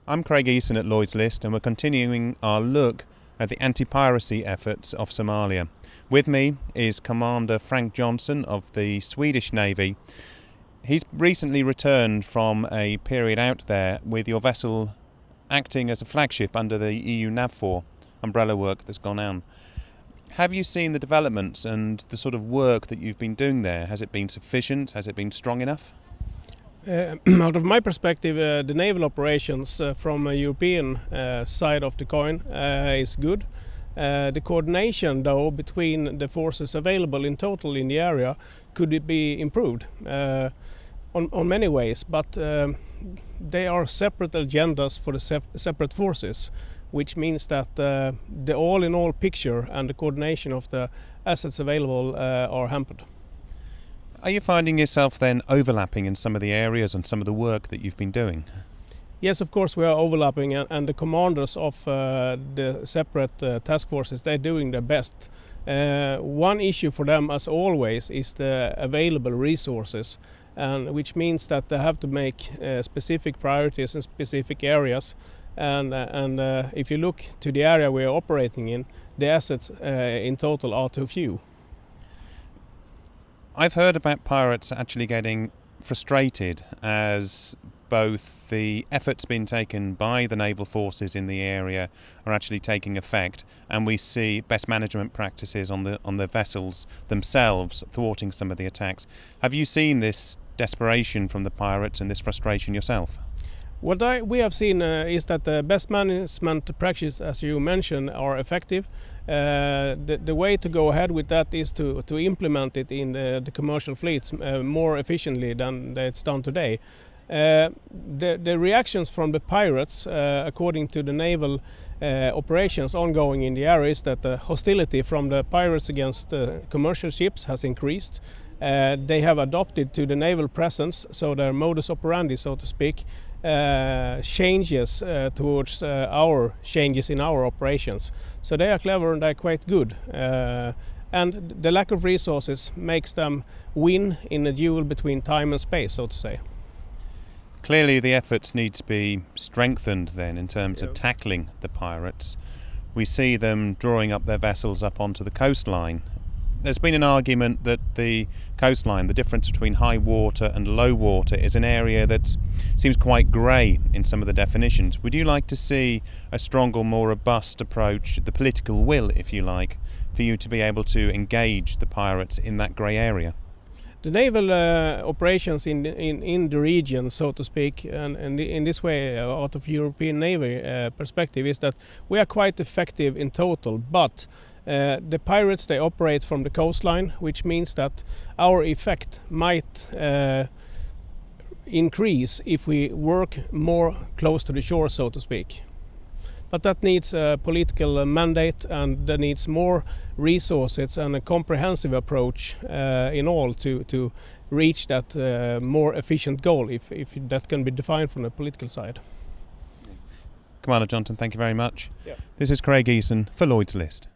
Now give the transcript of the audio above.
I'm Craig Eason at Lloyd's List, and we're continuing our look at the anti-piracy efforts of Somalia. With me is Commander Frank Johnsson of the Swedish Navy. He's recently returned from a period out there with your vessel acting as a flagship under the EU NAVFOR umbrella work that's gone on. Have you seen the developments and the sort of work that you've been doing there? Has it been sufficient? Has it been strong enough? Out of my perspective, the naval operations from a European side of the coin is good. The coordination, though, between the forces available in total in the area could be improved on many ways, but they are separate agendas for the separate forces, which means that the all-in-all picture and the coordination of the assets available are hampered. Are you finding yourself then overlapping in some of the areas and some of the work that you've been doing? Yes, of course we are overlapping, and the commanders of the separate task forces, they're doing their best. One issue for them, as always, is the available resources, and which means that they have to make specific priorities in specific areas. And if you look to the area we are operating in, the assets in total are too few. I've heard about pirates actually getting frustrated as both the efforts being taken by the naval forces in the area are actually taking effect, and we see best management practices on the vessels themselves thwarting some of the attacks. Have you seen this desperation from the pirates and this frustration yourself? What we have seen is that the best management practices, as you mentioned, are effective. The way to go ahead with that is to implement it in the commercial fleets more efficiently than it's done today. The reactions from the pirates, according to the naval operations ongoing in the area, is that the hostility from the pirates against commercial ships has increased. They have adopted to the naval presence, so their modus operandi, so to speak, changes towards our changes in our operations. So they are clever and they're quite good. And the lack of resources makes them win in a duel between time and space, so to say. Clearly the efforts need to be strengthened then in terms of tackling the pirates. We see them drawing up their vessels up onto the coastline. There's been an argument that the coastline, the difference between high water and low water, is an area that seems quite grey in some of the definitions. Would you like to see a stronger, more robust approach, the political will, if you like, for you to be able to engage the pirates in that grey area? The naval operations in the region, so to speak, and in this way, out of European Navy perspective, is that we are quite effective in total, but the pirates, they operate from the coastline, which means that our effect might increase if we work more close to the shore, so to speak. But that needs a political mandate, and that needs more resources and a comprehensive approach in all to reach that more efficient goal, if that can be defined from the political side. Commander Johnsson, thank you very much. Yeah. This is Craig Eason for Lloyd's List.